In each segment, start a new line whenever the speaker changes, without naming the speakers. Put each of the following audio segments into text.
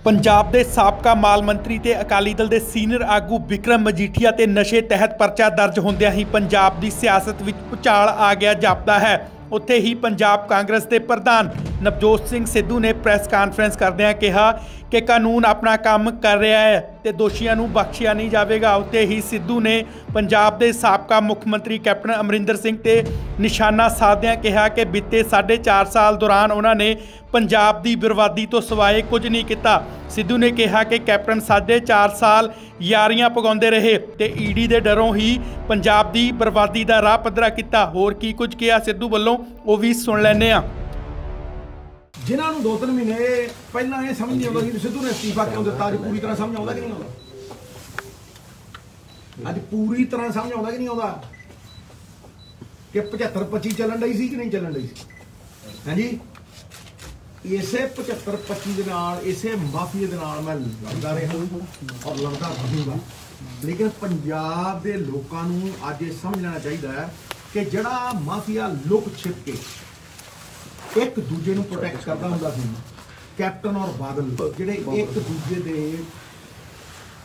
पंजाब के साबका माल मंत्री ते अकाली दल के सीनियर आगू विक्रम मजीठिया ते नशे तहत परचा दर्ज होंदियां ही पंजाब की सियासत विच भुचाल आ गया जापदा है। उत्थे ही पंजाब कांग्रेस के प्रधान नवजोत सिंह सिद्धू ने प्रैस कानफ्रेंस करदिआं कहा कि कानून अपना काम कर रहा है ते दोषियों नूं बख्शिया नहीं जाएगा। उत्ते ही सिद्धू ने पंजाब के साबका मुख्यमंत्री कैप्टन अमरिंदर सिंह ते निशाना साधदिआं कहा कि बीते 4.5 साल दौरान उन्होंने पंजाब की बर्बादी तो सिवाए कुछ नहीं किया। सिद्धू ने कहा कि कैप्टन 4.5 साल यारियां पगाउंदे रहे ते ईडी के डरों ही पंजाब की बर्बादी का राह पद्धरा किया। होर की कुछ कहा सिद्धू वालों वो भी सुन लैने आ।
जिन्होंने 2-3 महीने पहला ये समझ नहीं आता कि सिद्धू ने इस्तीफा क्यों दिता, अज पूरी तरह समझ आता कि नहीं आता? अज पूरी तरह समझ आता कि नहीं आता कि 75-25 चलन रही सी कि नहीं चलन रही सी? हाँ जी, इसे 75-25 के नाल इसे माफिया के नाल मैं लड़दा रहा और लड़दा रहूंगा। लेकिन पंजाब के लोगों को अज ये समझ लेना चाहिए कि जड़ा माफिया लुक छिप के एक दूजे को प्रोटेक्ट करता हुंदा सी, कैप्टन और बादल जिहड़े एक दूजे दे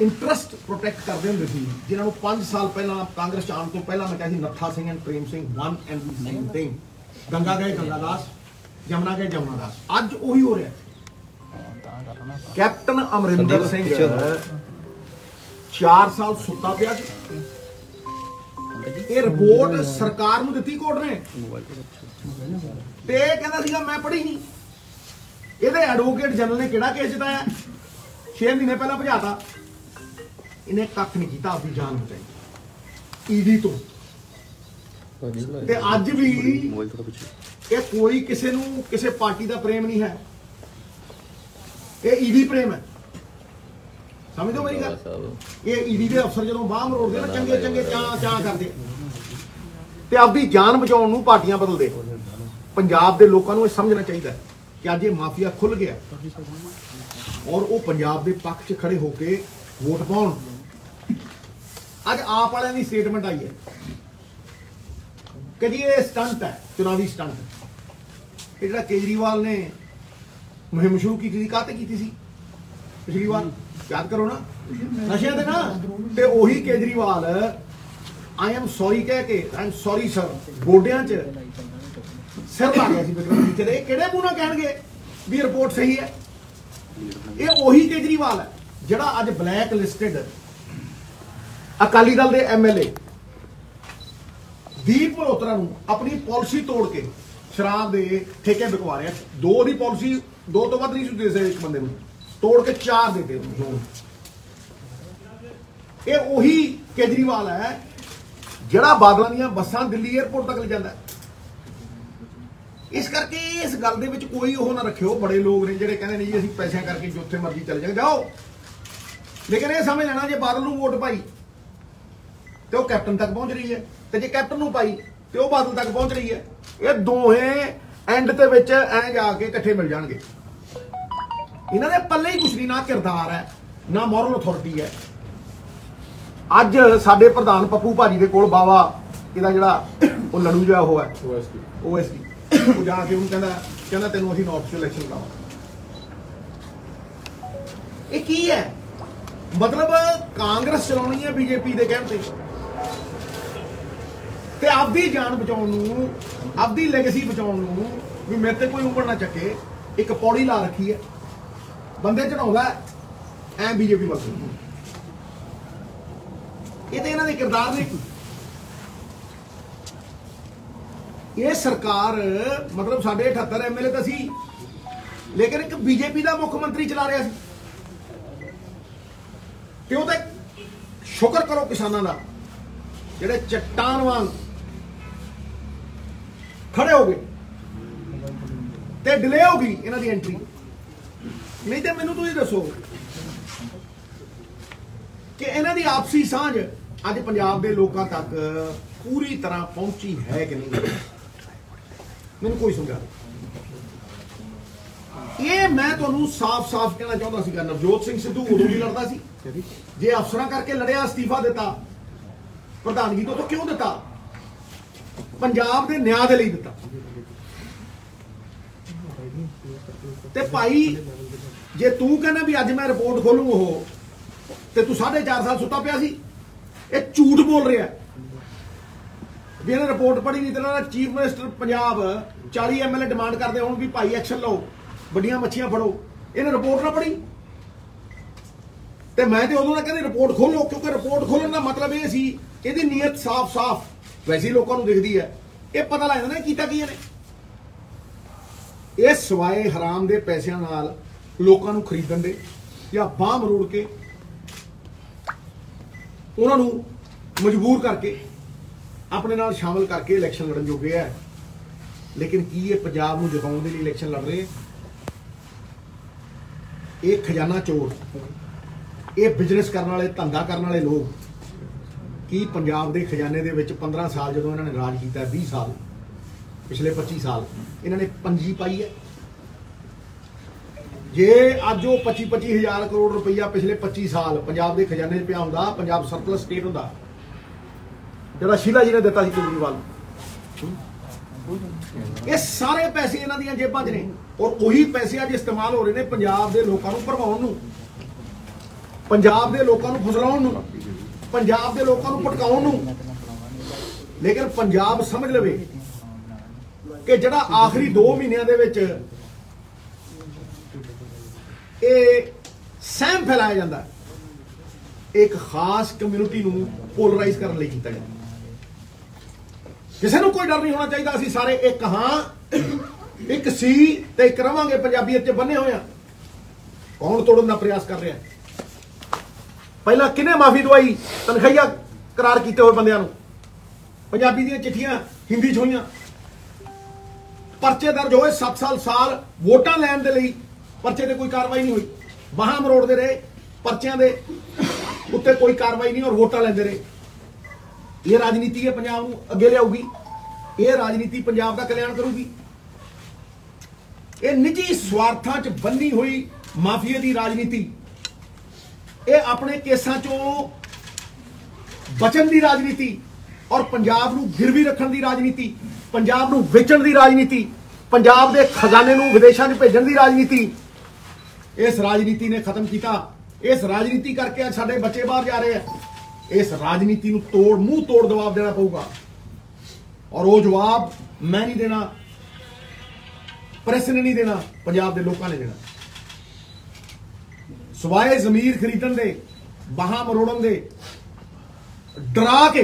इंटरस्ट प्रोटेक्ट करते होंगे सी, जिन्होंने 5 साल पहला कांग्रेस आने तो पहला मैं कहा नत्था Singh and Prem Singh one and the same thing, Ganga गए गंगादास, जमुना गए जमुनादास। अज उही हो रहा। कैप्टन अमरिंदर सिंह 4 साल सुता पिया सी। ये रिपोर्ट सरकार नूं दित्ती कोर्ट ने ते कहंदा सीगा मैं पढ़ी नहीं। इहदे एडवोकेट जनरल ने किहड़ा केस जिताया? 6 महीने पहला भजाता। इन्हें कख नहीं किया, अपनी जान बचाई ईडी तो। ते अज भी ये कोई किसी नूं किसी पार्टी का प्रेम नहीं है, ये ईडी प्रेम है। समझो मेरी गल? ये ईडी के अफसर जो बाहर मरोड़ते ना चंगे चंगे चाह करते ते अपनी जान बचाउण नूं पार्टियां बदलते। पंजाब के लोगों को समझना चाहिए कि अज ये माफिया खुल गया और वो पंजाब के पक्ष च खड़े होके वोट पाउण। अज आप वालियां दी स्टेटमेंट आई है कि जी ये स्टंट है, चुनावी स्टंट। ये जिहड़ा केजरीवाल ने मुहिम शुरू की थी, काहते की सी पिछली बार? याद करो ना, नशे दे ना। ते ओही केजरीवाल आई एम सॉरी कह के, आई एम सॉरी सर, गोडियां च सिर ला गया सी विक्रम मजीठिया दे। किहड़े मूंह नाल कहणगे भी रिपोर्ट सही है? ये ओही केजरीवाल है जिहड़ा अज ब्लैक लिस्टेड अकाली दल के MLA दीप मल्होत्रा नूं अपनी पॉलिसी तोड़ के शराब के ठेके बिकवा रहे। 2 की पॉलिसी 2 तो वध नहीं दे सकते एक बंदे नूं, तोड़ के 4 देते। ये ओही केजरीवाल है जिहड़ा बादलों दी बसां दिल्ली एयरपोर्ट तक ले जाता है। इस करके इस गल दे विच कोई ओह ना रखियो। बड़े लोग ने जिहड़े कहंदे नहीं जी असीं पैसे करके जिथे मर्जी चले जाओ जाओ, लेकिन ये समझ लेना जे बादल नूं वोट पाई तो कैप्टन तक पहुंच रही है, ते जे कैप्टन नूं पाई तो वह बादल तक पहुंच रही है। ये दोहें एंड दे विच ऐ जाके इकट्ठे मिल जाणगे। इन्हां दे पल्ले ही कुछ नहीं, ना किरदार है ना मॉरल अथॉरिटी है। अज साडे प्रधान पप्पू भाजी दे कोल बावा इहदा जिहड़ा वो लड़ू जिहा वो है OSD वो जाके उन्होंने कहना तेनों असीं नॉर्थ च इलैक्शन करावांगे। ये की है? मतलब कांग्रेस चलाउणी है बीजेपी के कहण ते आपदी जान बचाउण नूं, आपदी लैगेसी बचाउण नूं भी मेरे ते कोई उंगल ना चके एक पौड़ी ला रखी है, बंदे चढ़ाउंदा ऐ बीजेपी वाले। ये तो इन्हां दे किरदार ने। ये सरकार मतलब साढ़े 78 MLA तो सी, लेकिन एक बीजेपी का मुख्यमंत्री चला रहा सी। क्यों? तो शुक्र करो किसानों का जिहड़े चट्टान वांग खड़े हो गए ते डिले हो गई इन्हां दी एंट्री। नहीं तो मैनूं तुसीं दसो कि इन्हां दी आपसी सांझ अज पंजाब के लोगों तक पूरी तरह पहुंची है कि नहीं? मैंने कोई समझा। ये मैं तुहानूं साफ साफ कहना चाहता सी। नवजोत सिंह सिद्धू उदों भी लड़दा सी, जे अफसरां करके लड़िया अस्तीफा दिता प्रधानगी तो क्यों दिता? पंजाब के न्याय के लिए दिता। ते भाई जे तू कहना भी अज मैं रिपोर्ट खोलूँ वो तो तू 4.5 साल सुता पिया सी, ये झूठ बोल रहा है भी इन्हें रिपोर्ट पढ़ी नहीं। तो chief minister Punjab 40 MLA demand करते हो भी भाई एक्शन लो, बड़ियां मच्छियां फड़ो, इन्हें रिपोर्ट ना पढ़ी। तो मैं तो उदों कहते रिपोर्ट खोलो, क्योंकि रिपोर्ट खोलने का मतलब ये सी ਇਹਦੀ ਨੀयत साफ साफ वैसे ही लोगों को दिखती है, ये पता लग जाता कीता की ने। ये सवाए हराम के पैसों नाल लोगों को खरीदण दे या बांह मरोड़ के उन्होंने मजबूर करके अपने नाल शामिल करके इलैक्शन लड़न जोगे है। लेकिन की ये पंजाब नूं जिताउण दे लई इलैक्शन लड़ रहे हैं? ये खजाना चोर, ये बिजनेस करने वाले, धंधा करने वाले लोग की पंजाब के खजाने दे विच 15 साल जो इन्होंने राज किया, 20 साल पिछले 25 साल इन्होंने पंजी पाई है। जे अज वो 25-25 हज़ार करोड़ रुपया पिछले 25 साल पंजाब के खजाने पिया हुंदा, पंजाब सरप्लस स्टेट हुंदा, जिहड़ा शीला जी ने दिता सी केजरीवाल। ये सारे पैसे इन्हां दीयां जेबां च ने और वही पैसे अज इस्तेमाल हो रहे हैं पंजाब के लोगों को भरवाउण नूं, पंजाब के लोगों को फसलाउण नूं, पंजाब के लोगों को भटकाउण नूं। लेकिन पंजाब समझ लवे कि जिहड़ा आखिरी 2 महीनों दे विच सहम फैलाया जाता है, एक खास कम्यूनिटी नूं पोलराइज करने लई कीता जाता। किसी को कोई डर नहीं होना चाहिए, असीं सारे एक हाँ एक सी ते एक रवांगे, पंजाबीयत च बन्ने होए। कौन तोड़न का प्रयास कर रहा है? पहला किने माफी दवाई तनखाइया करार किए हुए बंदियां नूं? पंजाबी दी चिट्ठियां हिंदी च होईयां, परचे दर्ज होए 7 साल वोटां लैण दे लई, परचे ते कोई कार्रवाई नहीं हुई, बाहां मरोड़ते रहे, परचियां दे उत्ते कोई कार्रवाई नहीं और वोटां लैंदे रहे। ये राजनीति है पंजाब नूं अगे लियाऊगी, ये राजनीति पंजाब का कल्याण करूगी। ये निजी स्वार्थां च बन्नी हुई माफिया की राजनीति, ये अपने केसां चों बचन की राजनीति और पंजाब नूं गिरवी रखण की राजनीति, पंजाब नूं वेचण की राजनीति, पंजाब के खजाने नूं विदेशां च भेजण की राजनीति, इस राजनीति ने खत्म किया। इस राजनीति करके आज साडे बच्चे बाहर जा रहे हैं। इस राजनीति नूं तोड़ मुंह तोड़ जवाब देना पऊगा और वो जवाब मैं नहीं देना, प्रेस ने नहीं देना, पंजाब के लोगों ने देना। सवाए जमीर खरीदण दे, बाहां मरोड़न दे, डरा के,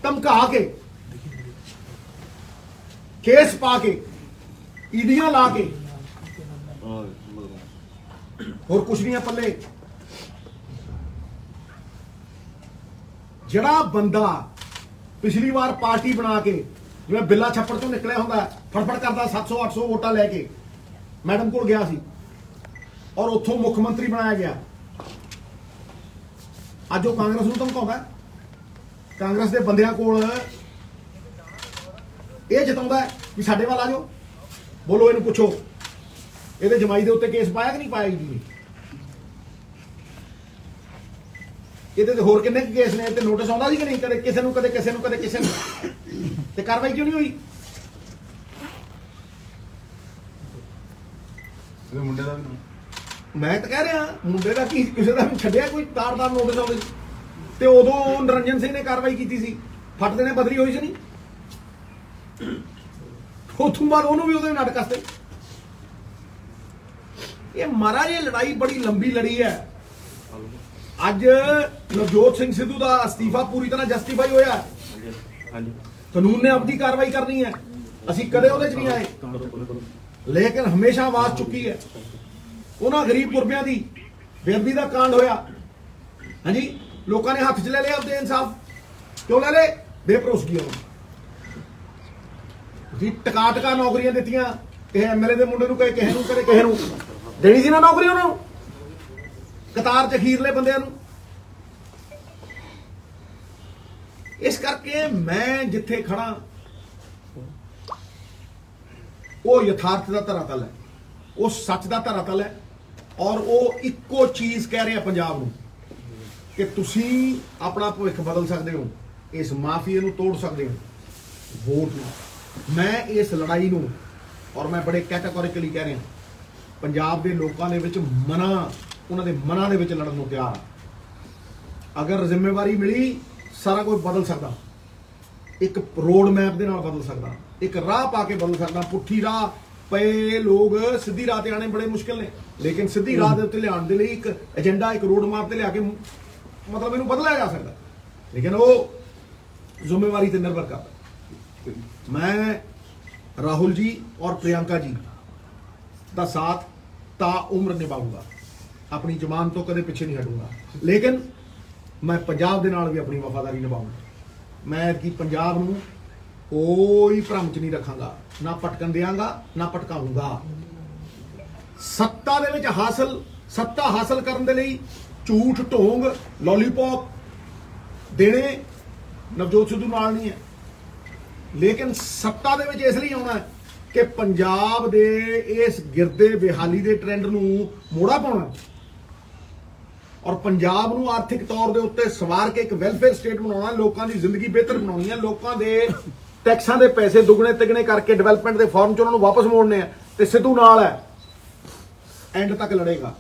धमका के, केस पा के, ईडियां ला के, और कुछ नहीं है पल्ले। जड़ा बंदा पिछली बार पार्टी बना के जिवें बिल्ला छप्पड़ चों निकलिया हुंदा फड़फड़ करदा 700-800 वोटां लैके मैडम कोल गया सी और उत्थों मुख्यमंत्री बनाया गया। अज वो कांग्रेस नूं धमकाउंदा, कांग्रेस के बंदियां कोल ये जताउंदा कि साडे वाल आ जाओ, बोलो इहनूं पुछो ਇਹਦੇ जमाई के उत्ते केस पाया कि नहीं पाया जी ने, ਇਹਦੇ ਤੇ ਹੋਰ ਕਿੰਨੇ केस ने, ਤੇ नोटिस आउंदा सी कि नहीं कदे ਕਿਸੇ ਨੂੰ ਕਦੇ ਕਿਸੇ ਨੂੰ ਕਦੇ ਕਿਸੇ ਨੂੰ, ਤੇ कार्रवाई क्यों नहीं हुई? मुंडे दा मैं तो कह रहा मुंडे का की किसी का भी छड्डिया कोई तार-तार नोटिस आउंदे ते उदों नरंजन सिंह ने कार्रवाई की सी, फट देने बदली हुई सी नहीं, उतों बाद उन्होंने भी उहदे नाटक करते। ये महाराज ये लड़ाई बड़ी लंबी लड़ी है। अज नवजोत सिंह सिद्धू का अस्तीफा पूरी तरह जस्टिफाई होया, कानून ने अपनी कार्रवाई करनी है, असी कदे उहदे च नहीं आए, लेकिन हमेशा आवाज चुकी है। उन्हां गरीब गुरबियां दी बेअदबी का कांड होया, हाँ जी, लोगों ने हथ च ले लिया अपने इंसाफ, क्यों ले ले? बेभरोसगी टका टका नौकरियां दित्तियां, किसी MLA के मुंडे नूं कहे किसी नूं कहे किसी नूं देनी सी ना नौकरी, उन्होंने कतार च अखीरले बंदियां नूं। इस करके मैं जिथे खड़ा वो यथार्थ का धरातल है, वो सच का धरातल है और वो इको चीज कह रहे हैं पंजाब नूं कि तुसी अपना भविख बदल सकते हो, इस माफिया नूं तोड़ सकते हो, वोट नूं। मैं इस लड़ाई नूं और मैं बड़े कैटागोरिकली कह रहा ਪੰਜਾਬ ਦੇ ਲੋਕਾਂ ਦੇ ਵਿੱਚ ਮਨਾਂ, ਉਹਨਾਂ ਦੇ ਮਨਾਂ ਦੇ ਵਿੱਚ ਲੜਨ ਨੂੰ ਤਿਆਰ ਆ। ਅਗਰ ਜ਼ਿੰਮੇਵਾਰੀ ਮਿਲੀ ਸਾਰਾ ਕੁਝ ਬਦਲ ਸਕਦਾ, ਇੱਕ ਰੋਡ ਮੈਪ ਦੇ ਨਾਲ ਬਦਲ ਸਕਦਾ, ਇੱਕ ਰਾਹ ਪਾ ਕੇ ਬਦਲ ਸਕਦਾ। ਪੁੱਠੀ ਰਾਹ ਪਏ ਲੋਕ ਸਿੱਧੀ ਰਾਹ ਤੇ ਆਣੇ ਬੜੇ ਮੁਸ਼ਕਿਲ ਨੇ, ਲੇਕਿਨ ਸਿੱਧੀ ਰਾਹ ਦੇ ਉੱਤੇ ਲਿਆਉਣ ਦੇ ਲਈ ਇੱਕ ਏਜੰਡਾ, ਇੱਕ ਰੋਡ ਮੈਪ ਤੇ ਲਿਆ ਕੇ ਮਤਲਬ ਇਹਨੂੰ ਬਦਲਿਆ ਜਾ ਸਕਦਾ, ਲੇਕਿਨ ਉਹ ਜ਼ਿੰਮੇਵਾਰੀ ਤੇ ਨਿਰਭਰ ਕਰਦਾ। ਮੈਂ ਰਾਹੁਲ ਜੀ ਔਰ ਪ੍ਰਿयंका जी ਦਾ ਸਾਥ ਤਾ ਉਮਰ ਨਿਭਾਊਂਗਾ, ਆਪਣੀ ਜ਼ਮਾਨ ਤੋਂ ਕਦੇ ਪਿੱਛੇ ਨਹੀਂ ਹਟੂੰਗਾ, ਲੇਕਿਨ ਮੈਂ ਪੰਜਾਬ ਦੇ ਨਾਲ ਵੀ ਆਪਣੀ ਵਫਾਦਾਰੀ ਨਿਭਾਊਂਗਾ। ਮੈਂ ਕਿ ਪੰਜਾਬ ਨੂੰ ਕੋਈ ਭਰਮ 'ਚ ਨਹੀਂ ਰੱਖਾਂਗਾ, ਨਾ ਭਟਕਣ ਦਿਆਂਗਾ, ਨਾ ਭਟਕਾਊਂਗਾ। ਸੱਤਾ ਦੇ ਵਿੱਚ ਸੱਤਾ ਹਾਸਲ ਕਰਨ ਦੇ ਲਈ ਝੂਠ, ਢੋਂਗ, ਲੋਲੀਪੌਪ ਦੇਣੇ ਨਵਜੋਤ ਸਿੱਧੂ ਨਾਲ ਨਹੀਂ ਹੈ, ਲੇਕਿਨ ਸੱਤਾ ਦੇ ਵਿੱਚ ਇਸ ਲਈ ਆਉਣਾ ਹੈ ਕਿ ਪੰਜਾਬ ਦੇ ਇਸ ਗਿਰਦੇ ਬਿਹਾਲੀ ਦੇ ਟ੍ਰੈਂਡ ਨੂੰ ਮੋੜਾ ਪਾਉਣਾ ਔਰ ਪੰਜਾਬ ਨੂੰ ਆਰਥਿਕ ਤੌਰ ਦੇ ਉੱਤੇ ਸਵਾਰ ਕੇ ਇੱਕ ਵੈਲਫੇਅਰ ਸਟੇਟ ਬਣਾਉਣਾ, ਲੋਕਾਂ ਦੀ ਜ਼ਿੰਦਗੀ ਬਿਹਤਰ ਬਣਾਉਣੀ ਹੈ, ਲੋਕਾਂ ਦੇ ਟੈਕਸਾਂ ਦੇ ਪੈਸੇ ਦੁੱਗਣੇ ਤਿੱਗਣੇ ਕਰਕੇ ਡਿਵੈਲਪਮੈਂਟ ਦੇ ਫਾਰਮ 'ਚ ਉਹਨਾਂ ਨੂੰ ਵਾਪਸ ਮੋੜਨੇ ਆ। ਤੇ ਸਿੱਧੂ ਨਾਲ ਹੈ, ਐਂਡ ਤੱਕ ਲੜੇਗਾ,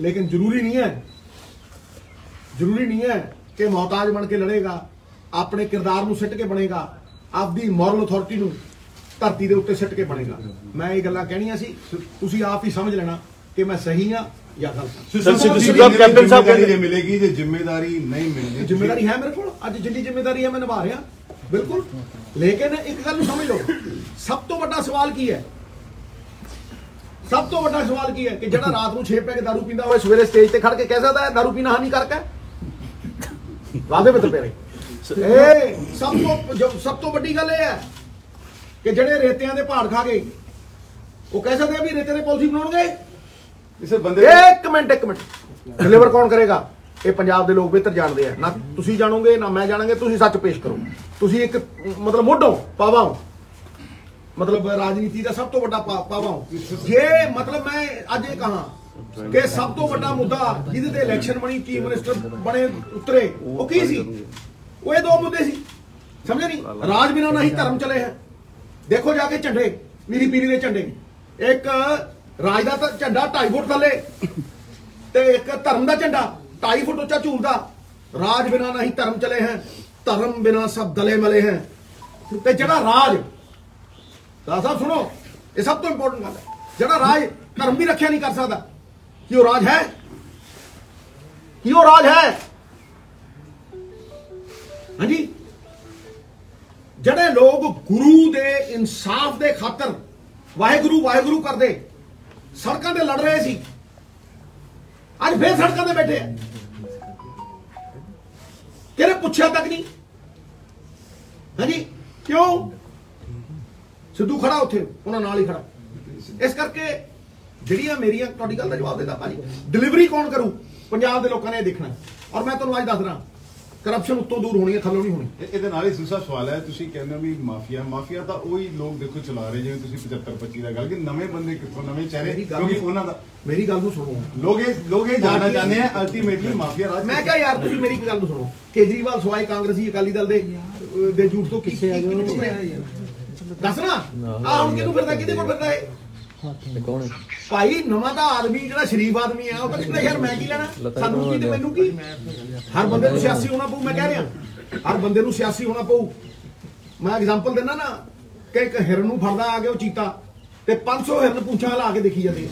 ਲੇਕਿਨ ਜ਼ਰੂਰੀ ਨਹੀਂ ਹੈ ਕਿ ਮੁਹਤਾਜ ਬਣ ਕੇ ਲੜੇਗਾ, ਆਪਣੇ ਕਿਰਦਾਰ ਨੂੰ ਸਿੱਟ ਕੇ ਬਣੇਗਾ, ਆਪਦੀ ਮੋਰਲ ਅਥਾਰਟੀ ਨੂੰ ਧਰਤੀ ਦੇ ਉੱਤੇ ਸਿੱਟ ਕੇ ਬਣੇਗਾ। ਮੈਂ ਇਹ ਗੱਲਾਂ ਕਹਿਣੀਆਂ ਸੀ, ਤੁਸੀਂ ਆਪ ਹੀ ਸਮਝ ਲੈਣਾ ਕਿ ਮੈਂ ਸਹੀ ਹਾਂ ਜਾਂ ਗਲਤ।
ਕੈਪਟਨ ਸਾਹਿਬ ਕਹਿੰਦੇ ਮਿਲੇਗੀ ਜੇ ਜ਼ਿੰਮੇਵਾਰੀ ਨਹੀਂ ਮਿਲੇਗੀ।
ਜ਼ਿੰਮੇਵਾਰੀ ਹੈ ਮੇਰੇ ਕੋਲ, ਅੱਜ ਜਿੰਨੀ ਜ਼ਿੰਮੇਵਾਰੀ ਹੈ ਮੈਂ ਨਿਭਾ ਰਿਹਾ ਬਿਲਕੁਲ, ਲੇਕਿਨ ਇੱਕ ਗੱਲ ਨੂੰ ਸਮਝ ਲਓ, ਸਭ ਤੋਂ ਵੱਡਾ ਸਵਾਲ ਕੀ ਹੈ? ਸਭ ਤੋਂ ਵੱਡਾ ਸਵਾਲ ਕੀ ਹੈ ਕਿ ਜਿਹੜਾ ਰਾਤ ਨੂੰ 6 ਪੈਗ ਦਾਰੂ ਪੀਂਦਾ ਹੋਵੇ ਸਵੇਰੇ ਸਟੇਜ ਤੇ ਖੜ ਕੇ ਕਹਿ ਸਕਦਾ ਹੈ ਦਾਰੂ ਪੀਣਾ ਹਾਨੀਕਾਰਕ ਹੈ? ਵਾਦੇ ਵਿੱਚ ਪਏ ਇਹ ਸਭ ਤੋਂ ਵੱਡੀ ਗੱਲ ਇਹ ਹੈ ਕਿ ਜਿਹੜੇ ਰੇਤਿਆਂ ਦੇ ਪਹਾੜ ਖਾ ਗਏ ਉਹ ਕਹਿ ਸਕਦੇ ਆ ਵੀ ਰੇਤੇ ਦੇ ਪਾਲਿਸੀ ਬਣਾਉਣਗੇ।
ਕਿਸੇ ਬੰਦੇ
ਇੱਕ ਮਿੰਟ ਡਿਲੀਵਰ ਕੌਣ ਕਰੇਗਾ? ਇਹ ਪੰਜਾਬ ਦੇ ਲੋਕ ਬਿਹਤਰ ਜਾਣਦੇ ਆ, ਨਾ ਤੁਸੀਂ ਜਾਣੋਗੇ ਨਾ ਮੈਂ ਜਾਣਾਂਗੇ। ਤੁਸੀਂ ਸੱਚ ਪੇਸ਼ ਕਰੋ, ਤੁਸੀਂ ਇੱਕ ਮਤਲਬ ਮੋਢੋ ਪਾਵਾਂ, ਮਤਲਬ ਰਾਜਨੀਤੀ ਦਾ ਸਭ ਤੋਂ ਵੱਡਾ ਪਾਵਾਂ। ਜੇ ਮਤਲਬ ਮੈਂ ਅੱਜ ਇਹ ਕਹਾਂ ਕਿ ਸਭ ਤੋਂ ਵੱਡਾ ਮੁੱਦਾ ਜਿਹਦੇ ਤੇ ਇਲੈਕਸ਼ਨ ਬਣੀ, ਚੀਫ ਮਿਨਿਸਟਰ ਬਣੇ ਉਤਰੇ, ਉਹ ਕੀ ਸੀ? ਉਹ ਇਹ ਦੋ ਮੁੱਦੇ ਸੀ, ਸਮਝੇ ਨਹੀਂ? ਰਾਜ ਬਿਨਾਂ ਨਹੀਂ ਧਰਮ ਚਲੇ ਹੈ। ਦੇਖੋ ਜਾ ਕੇ ਝੰਡੇ, ਮੀਰੀ ਪੀਰੀ ਦੇ ਝੰਡੇ, ਇੱਕ ਰਾਜ ਦਾ ਝੰਡਾ 2.5 ਫੁੱਟ ਥੱਲੇ ਤੇ ਇੱਕ ਧਰਮ ਦਾ ਝੰਡਾ 2.5 ਫੁੱਟ ਉੱਚਾ ਝੂਲਦਾ। ਰਾਜ ਬਿਨਾਂ ਨਹੀਂ ਧਰਮ ਚਲੇ ਹੈ, ਧਰਮ ਬਿਨਾਂ ਸਭ ਦਲੇ ਮਲੇ ਹੈ। ਤੇ ਜਿਹੜਾ ਰਾਜ ਸਾਹਿਬ ਸੁਣੋ, ਇਹ ਸਭ ਤੋਂ ਇੰਪੋਰਟੈਂਟ ਗੱਲ ਹੈ, ਜਿਹੜਾ ਰਾਜ ਧਰਮ ਵੀ ਰੱਖਿਆ ਨਹੀਂ ਕਰ ਸਕਦਾ, ਕੀ ਉਹ ਰਾਜ ਹੈ? ਕੀ ਉਹ ਰਾਜ ਹੈ? ਹਾਂਜੀ, ਜਿਹੜੇ ਲੋਕ ਗੁਰੂ ਦੇ ਇਨਸਾਫ ਦੇ ਖਾਤਰ ਵਾਹਿਗੁਰੂ ਕਰਦੇ ਸੜਕਾਂ ਤੇ ਲੜ ਰਹੇ ਸੀ, ਅੱਜ ਫੇਰ ਸੜਕਾਂ ਤੇ ਬੈਠੇ ਆ। ਕਿਹਨੇ ਪੁੱਛਿਆ ਤੱਕ ਨਹੀਂ? ਹਾਂਜੀ, ਕਿਉਂ? ਸਿੱਧੂ ਖੜਾ ਉੱਥੇ ਉਹਨਾਂ ਨਾਲ ਹੀ ਖੜਾ। ਇਸ ਕਰਕੇ ਜਿਹੜੀਆਂ ਮੇਰੀਆਂ, ਤੁਹਾਡੀ ਗੱਲ ਦਾ ਜਵਾਬ ਦੇਦਾ ਭਾਜੀ, ਡਿਲੀਵਰੀ ਕੌਣ ਕਰੂ? ਪੰਜਾਬ ਦੇ ਲੋਕਾਂ ਨੇ ਇਹ ਦੇਖਣਾ। ਔਰ ਮੈਂ ਤੁਹਾਨੂੰ ਅੱਜ ਦੱਸਦਾ, ਕਰਪਸ਼ਨ ਉੱਤੋਂ ਦੂਰ ਹੋਣੀ ਹੈ, ਥੱਲੋਂ ਨਹੀਂ ਹੋਣੀ।
ਇਹਦੇ ਨਾਲ ਹੀ ਦੂਸਰਾ ਸਵਾਲ ਹੈ, ਤੁਸੀਂ ਕਹਿੰਦੇ ਹੋ ਵੀ ਮਾਫੀਆ ਤਾਂ ਉਹੀ ਲੋਕ ਦੇਖੋ ਚਲਾ ਰਹੇ, ਜਿਵੇਂ ਤੁਸੀਂ 75-25 ਦਾ ਗੱਲ, ਕਿ ਨਵੇਂ ਬੰਦੇ ਕਿੱਥੋਂ, ਨਵੇਂ ਚਿਹਰੇ, ਕਿਉਂਕਿ ਉਹਨਾਂ ਦਾ
ਮੇਰੀ ਗੱਲ ਨੂੰ ਸੁਣੋ।
ਲੋਕ ਇਹ ਜਾਣਨਾ ਚਾਹੁੰਦੇ ਆ ਅਲਟੀਮੇਟਲੀ ਮਾਫੀਆ ਰਾਜ।
ਮੈਂ ਕਿਹਾ ਯਾਰ ਤੁਸੀਂ ਮੇਰੀ ਗੱਲ ਨੂੰ ਸੁਣੋ। ਕੇਜਰੀਵਾਲ ਸਵਾਈ ਕਾਂਗਰਸੀ ਅਕਾਲੀ ਦਲ ਦੇ ਝੂਠ ਤੋਂ ਕੀ ਦੱਸ ਨਾ। ਆ ਹੁਣ ਕਿਹਨੂੰ ਫਿਰਦਾ, ਕਿਹਦੇ ਕੋਲ ਫਿਰਦਾ ਇਹ? ਭਾਈ ਨਵਾਂ ਦਾ ਆਦਮੀ ਜਿਹੜਾ ਸ਼ਰੀਫ ਆਦਮੀ ਆ ਉਹ ਕਹਿੰਦਾ ਯਾਰ ਮੈਂ ਕੀ ਲੈਣਾ, ਸਾਨੂੰ ਕੀ ਤੇ ਮੈਨੂੰ ਕੀ। ਹਰ ਬੰਦੇ ਨੂੰ ਸਿਆਸੀ ਹੋਣਾ ਪਊ, ਮੈਂ ਕਹਿ ਰਿਹਾ ਹਰ ਬੰਦੇ ਨੂੰ ਸਿਆਸੀ ਹੋਣਾ ਪਊ। ਮੈਂ ਐਗਜ਼ਾਮਪਲ ਦਿੰਦਾ ਨਾ ਕਿ ਇੱਕ ਹਿਰਨ ਨੂੰ ਫੜਦਾ ਆ ਕੇ ਉਹ ਚੀਤਾ ਤੇ 500 ਹਿਰਨ ਪੁੱਛਾਂ ਲਾ ਕੇ ਦੇਖੀ ਜਾਂਦੇ।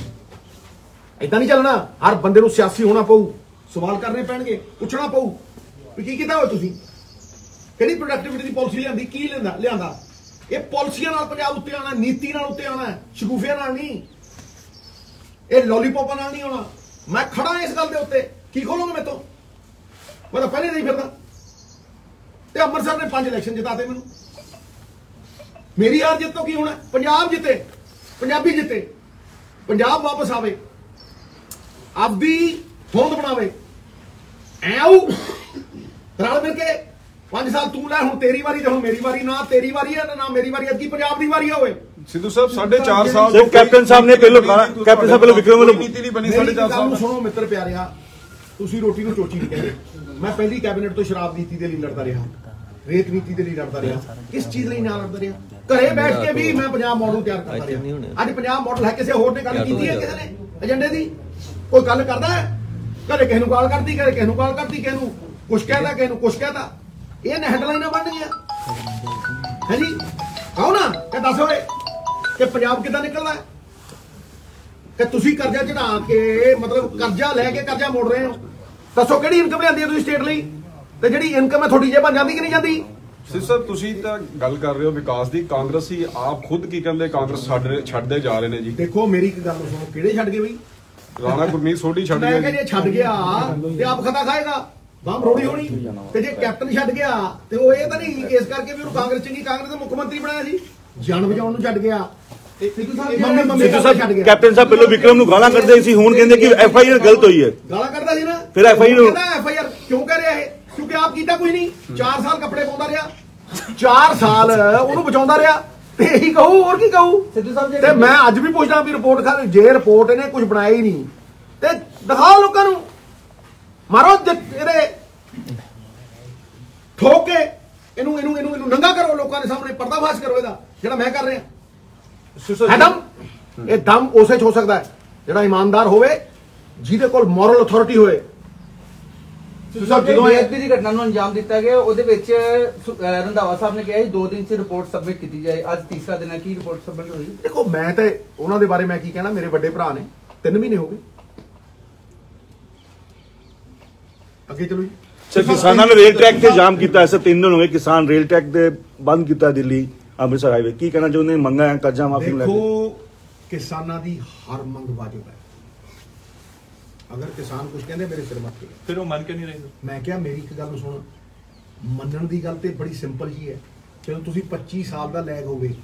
ਏਦਾਂ ਨਹੀਂ ਚੱਲਣਾ, ਹਰ ਬੰਦੇ ਨੂੰ ਸਿਆਸੀ ਹੋਣਾ ਪਊ, ਸਵਾਲ ਕਰਨੇ ਪੈਣਗੇ, ਪੁੱਛਣਾ ਪਊ ਵੀ ਕੀ ਕੀਤਾ ਹੋਇਆ ਤੁਸੀਂ, ਕਿਹੜੀ ਪ੍ਰੋਡਕਟਿਵਿਟੀ ਦੀ ਪਾਲਿਸੀ ਲਿਆਂਦੀ, ਕੀ ਲਿਆਂਦਾ। ਇਹ ਪਾਲਿਸੀਆਂ ਨਾਲ ਪੰਜਾਬ ਉੱਤੇ ਆਉਣਾ, ਨੀਤੀ ਨਾਲ ਉੱਤੇ ਆਉਣਾ, ਸ਼ਗੂਫਿਆਂ ਨਾਲ ਨਹੀਂ, ਇਹ ਲੋਲੀਪੌਪਾਂ ਨਾਲ ਨਹੀਂ ਆਉਣਾ। ਮੈਂ ਖੜਾ ਇਸ ਗੱਲ ਦੇ ਉੱਤੇ, ਕੀ ਖੋਲੋਗੇ ਮੇਰੇ ਤੋਂ? ਮੈਂ ਤਾਂ ਪਹਿਲੇ ਨਹੀਂ ਫਿਰਦਾ। ਤੇ ਅੰਮ੍ਰਿਤਸਰ ਨੇ 5 ਇਲੈਕਸ਼ਨ ਜਿਤਾਤੇ ਮੈਨੂੰ, ਮੇਰੀ ਹਾਰ ਜਿੱਤ ਤੋਂ ਕੀ ਹੋਣਾ? ਪੰਜਾਬ ਜਿੱਤੇ, ਪੰਜਾਬੀ ਜਿੱਤੇ, ਪੰਜਾਬ ਵਾਪਸ ਆਵੇ, ਆਪਦੀ ਹੋਂਦ ਬਣਾਵੇ। ਐ ਆਊ ਰਲ ਮਿਲ ਕੇ 5 ਸਾਲ ਤੂੰ ਲੈ, ਹੁਣ ਤੇਰੀ ਵਾਰੀ ਤੇ ਹੁਣ ਮੇਰੀ ਵਾਰੀ। ਨਾ ਤੇਰੀ ਵਾਰੀ ਹੈ ਨਾ ਮੇਰੀ ਵਾਰੀ, ਅੱਗੀ ਪੰਜਾਬ ਦੀ ਵਾਰੀ ਹੋਵੇ।
ਸਿੱਧੂ ਸਾਹਿਬ 4.5 ਸਾਲ
ਕੈਪਟਨ ਸਾਹਿਬ ਨੇ ਪਹਿਲਾਂ ਕੈਪਟਨ ਸਾਹਿਬ ਪਹਿਲਾਂ ਵਿਕਰਮ ਵੱਲੋਂ
ਨੀਤੀ ਨਹੀਂ ਬਣੀ 4.5 ਸਾਲ।
ਸੁਣੋ ਮਿੱਤਰ ਪਿਆਰਿਆ, ਤੁਸੀਂ ਰੋਟੀ ਨੂੰ ਚੋਚੀ ਨਹੀਂ ਕਹਿੰਦੇ। ਮੈਂ ਪਹਿਲੀ ਕੈਬਨਿਟ ਤੋਂ ਸ਼ਰਾਬ ਨੀਤੀ ਦੇ ਲਈ ਲੜਦਾ ਰਿਹਾ, ਰੇਤ ਨੀਤੀ ਦੇ ਲਈ ਲੜਦਾ ਰਿਹਾ, ਕਿਸ ਚੀਜ਼ ਲਈ ਨਾ ਲੜਦਾ ਰਿਹਾ? ਘਰੇ ਬੈਠ ਕੇ ਵੀ ਮੈਂ ਪੰਜਾਬ ਮਾਡਲ ਤਿਆਰ ਕਰਦਾ ਰਿਹਾ। ਅੱਜ ਪੰਜਾਬ ਮਾਡਲ ਹੈ, ਕਿਸੇ ਹੋਰ ਨੇ ਗੱਲ ਕੀਤੀ ਹੈ ਕਿਸੇ ਨੇ ਏਜੰਡੇ ਦੀ? ਕੋਈ ਗੱਲ ਕਰਦਾ ਹੈ? ਕਦੇ ਕਿਸੇ ਨੂੰ ਗਾਲ ਕਰਦੀ, ਕਦੇ ਕਿਸੇ ਨੂੰ ਗਾਲ ਕਰਦੀ, ਕਿਸੇ ਨੂੰ ਕੁਛ ਕਹਿਦਾ, ਕਿਸੇ ਨੂੰ ਕੁਛ ਕਹਿਦਾ। ਇਹ ਨੇ ਹੈਡਲਾਈਨਾਂ ਬਣ ਗਈਆਂ ਹੈ ਜੀ। ਕਹੋ ਨਾ ਕਿ ਦੱਸ ਹੋਏ ਕਿ ਪੰਜਾਬ ਕਿੱਦਾਂ ਨਿਕਲਦਾ ਹੈ ਕਿ ਤੁਸੀਂ ਕਰਜ਼ਾ ਚੜਾ ਕੇ, ਮਤਲਬ ਕਰਜ਼ਾ ਲੈ ਕੇ ਕਰਜ਼ਾ ਮੋੜ ਰਹੇ ਹੋ। ਦੱਸੋ ਕਿਹੜੀ ਇਨਕਮ ਲਿਆਂਦੀ ਹੈ ਤੁਸੀਂ ਸਟੇਟ ਲਈ, ਤੇ ਜਿਹੜੀ ਇਨਕਮ ਹੈ ਤੁਹਾਡੀ ਜੇਬਾਂ ਜਾਂਦੀ ਕਿ ਨਹੀਂ ਜਾਂਦੀ?
ਸਰ ਤੁਸੀਂ ਤਾਂ ਗੱਲ ਕਰ ਰਹੇ ਹੋ ਵਿਕਾਸ ਦੀ, ਕਾਂਗਰਸੀ ਆਪ ਖੁਦ ਕੀ ਕਹਿੰਦੇ ਕਾਂਗਰਸ ਛੱਡਦੇ ਜਾ ਰਹੇ ਨੇ ਜੀ।
ਦੇਖੋ ਮੇਰੀ ਇੱਕ ਗੱਲ ਸੁਣੋ, ਕਿਹੜੇ ਛੱਡ ਗਏ ਬਈ?
ਰਾਣਾ ਗੁਰਮੀਤ ਸੋਢੀ ਛੱਡ
ਮੈਂ
ਗਿਆ
ਕਿਹਾ ਜੇ ਛੱਡ ਗਿਆ ਤੇ ਆਪ ਖਤਾ ਖਾਏਗਾ, ਬਾਮ ਰੋੜੀ ਹੋਣੀ। ਤੇ ਜੇ ਕੈਪਟਨ ਛੱਡ ਗਿਆ ਤੇ ਉਹ ਇਹ ਤਾਂ ਨਹੀਂ ਇਸ ਕਰਕੇ ਵੀ ਉਹਨੂੰ ਕਾਂਗਰਸ ਚੰਗੀ, ਕਾਂਗਰਸ ਦਾ ਮੁੱਖ ਮੰਤਰੀ ਬਣਾਇਆ ਸੀ, ਜਾਨ ਬਚਾਉਣ ਨੂੰ ਛੱਡ ਗਿਆ।
ਸਿੱਧੂ ਸਾਹਿਬ ਪਹਿਲਾਂ ਵਿਕਰਮ ਨੂੰ ਗਾਲਾਂ ਕੱਢਦੇ ਸੀ, ਹੁਣ ਕਹਿੰਦੇ ਕਿ FIR ਗਲਤ ਹੋਈ ਹੈ।
ਗਾਲਾਂ ਕੱਢਦਾ ਸੀ ਨਾ,
ਫਿਰ
FIR ਕਿਉਂ ਕਹਿ ਰਿਹਾ ਇਹ? ਕਿਉਂਕਿ ਆਪ ਕੀਤਾ ਕੁਝ ਨਹੀਂ। 4 ਸਾਲ ਕੱਪੜੇ ਪਾਉਂਦਾ ਰਿਹਾ, 4 ਸਾਲ ਉਹਨੂੰ ਬਚਾਉਂਦਾ ਰਿਹਾ, ਤੇ ਇਹੀ ਕਹੂ, ਹੋਰ ਕੀ ਕਹੂ? ਤੇ ਮੈਂ ਅੱਜ ਵੀ ਪੁੱਛਦਾ ਵੀ ਰਿਪੋਰਟ ਖਾ, ਜੇ ਰਿਪੋਰਟ ਇਹਨੇ ਕੁਝ ਬਣਾਇਆ ਹੀ ਨਹੀਂ ਤੇ ਦਿਖਾਓ ਲੋਕਾਂ ਨੂੰ, ਮਾਰੋ ਇਹਦੇ ਠੋਕ ਕੇ ਇਹਨੂੰ ਨੰਗਾ ਕਰੋ, ਲੋਕਾਂ ਦੇ ਸਾਹਮਣੇ ਪਰਦਾਫਾਸ਼ ਕਰੋ ਇਹਦਾ, ਜਿਹੜਾ ਮੈਂ ਕਰ ਰਿਹਾ। ਇਹ ਦਮ ਉਸੇ ਚ ਹੋ ਸਕਦਾ ਹੈ ਜਿਹੜਾ ਇਮਾਨਦਾਰ ਹੋਵੇ, ਜਿਹਦੇ ਕੋਲ ਮੋਰਲ ਅਥਾਰਟੀ ਹੋਵੇ।
ਜਦੋਂ ਐਸਪੀ ਦੀ ਘਟਨਾ ਨੂੰ ਅੰਜਾਮ ਦਿੱਤਾ ਗਿਆ, ਉਹਦੇ ਵਿੱਚ ਰੰਧਾਵਾ ਸਾਹਿਬ ਨੇ ਕਿਹਾ ਸੀ 2 ਦਿਨ 'ਚ ਰਿਪੋਰਟ ਸਬਮਿਟ ਕੀਤੀ ਜਾਏ। ਅੱਜ ਤੀਸਰਾ ਦਿਨ ਹੈ, ਕੀ ਰਿਪੋਰਟ ਸਬਮਿਟ ਹੋਈ?
ਦੇਖੋ ਮੈਂ ਤੇ ਉਹਨਾਂ ਦੇ ਬਾਰੇ ਮੈਂ ਕੀ ਕਹਿਣਾ, ਮੇਰੇ ਵੱਡੇ ਭਰਾ ਨੇ, 3 ਮਹੀਨੇ ਹੋ ਗਏ। ਅੱਗੇ ਚਲੋ ਜੀ।
ਸਰ ਕਿਸਾਨਾਂ ਨੇ ਰੇਲ ਟਰੈਕ ਤੇ ਜਾਮ ਕੀਤਾ, ਐਸੇ 3 ਦਿਨ ਹੋ ਗਏ ਕਿਸਾਨ ਰੇਲ ਟਰੈਕ ਦੇ ਬੰਦ ਕੀਤਾ ਦਿੱਲੀ ਅੰਮ੍ਰਿਤਸਰ ਹਾਈਵੇ। ਕੀ ਕਹਿਣਾ ਚਾਹੁੰਦੇ? ਮੰਗਾ ਹੈ ਕਰਜ਼ਾ ਮਾਫੀ ਨੂੰ ਲੈ ਕੇ।
ਦੇਖੋ ਕਿਸਾਨਾਂ ਦੀ ਹਰ ਮੰਗ ਵਾਜਬ ਹੈ। ਅਗਰ ਕਿਸਾਨ ਕੁਝ ਕਹਿੰਦੇ ਮੇਰੇ ਸਿਰ ਮੱਥੇ,
ਫਿਰ ਉਹ ਮੰਨ ਕੇ ਨਹੀਂ ਰਹੇ।
ਮੈਂ ਕਿਹਾ ਮੇਰੀ ਇੱਕ ਗੱਲ ਸੁਣ, ਮੰਨਣ ਦੀ ਗੱਲ ਤੇ ਬੜੀ ਸਿੰਪਲ ਜੀ ਹੈ। ਜਦੋਂ ਤੁਸੀਂ 25 ਸਾਲ ਦਾ ਲੈਗ ਹੋਵੇ,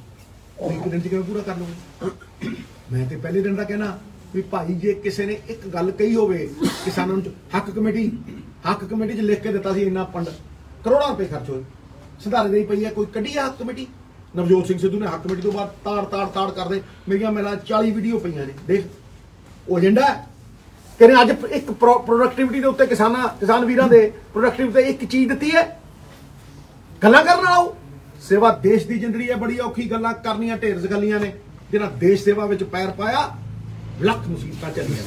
ਉਹ ਇੱਕ ਦਿਨ 'ਚ ਕਿਵੇਂ ਪੂਰਾ ਕਰ ਲਓਗੇ? ਮੈਂ ਤੇ ਪਹਿਲੇ ਦਿਨ ਦਾ ਕਹਿਣਾ ਵੀ ਭਾਈ ਜੇ ਕਿਸੇ ਨੇ ਇੱਕ ਗੱਲ ਕਹੀ ਹੋਵੇ ਕਿਸਾਨਾਂ ਨੂੰ, ਹੱਕ ਕਮੇਟੀ 'ਚ ਲਿਖ ਕੇ ਦਿੱਤਾ ਸੀ ਇੰਨਾ ਫੰਡ, ਕਰੋੜਾਂ ਰੁਪਏ ਖਰਚ ਹੋਏ, ਸੁਧਾਰੇ ਦੀ ਪਈ ਹੈ, ਕੋਈ ਕੱਢੀ ਹੈ ਹੱਕ ਕਮੇਟੀ? ਨਵਜੋਤ ਸਿੰਘ ਸਿੱਧੂ ਨੇ ਹੱਕ ਕਮੇਟੀ ਤੋਂ ਬਾਅਦ ਤਾੜ ਕਰਦੇ, ਮੇਰੀਆਂ ਮੇਰਾ 40 ਵੀਡੀਓ ਪਈਆਂ ਨੇ, ਦੇਖ। ਉਹ ਏਜੰਡਾ ਕਹਿੰਦੇ ਅੱਜ ਇੱਕ ਪ੍ਰੋਡਕਟਿਵਿਟੀ ਦੇ ਉੱਤੇ ਕਿਸਾਨ ਵੀਰਾਂ ਦੇ ਪ੍ਰੋਡਕਟਿਵ ਤੇ ਇੱਕ ਚੀਜ਼ ਦਿੱਤੀ ਹੈ, ਗੱਲਾਂ ਕਰਨ ਆਓ। ਸੇਵਾ ਦੇਸ਼ ਦੀ ਜ਼ਿੰਦਗੀ ਹੈ, ਬੜੀ ਔਖੀ, ਗੱਲਾਂ ਕਰਨੀਆਂ ਢੇਰ ਸਗਲੀਆਂ ਨੇ। ਜਿਹੜਾ ਦੇਸ਼ ਸੇਵਾ ਵਿੱਚ ਪੈਰ ਪਾਇਆ, ਲੱਖ ਮੁਸੀਬਤਾਂ ਚੱਲੀਆਂ ਨੇ।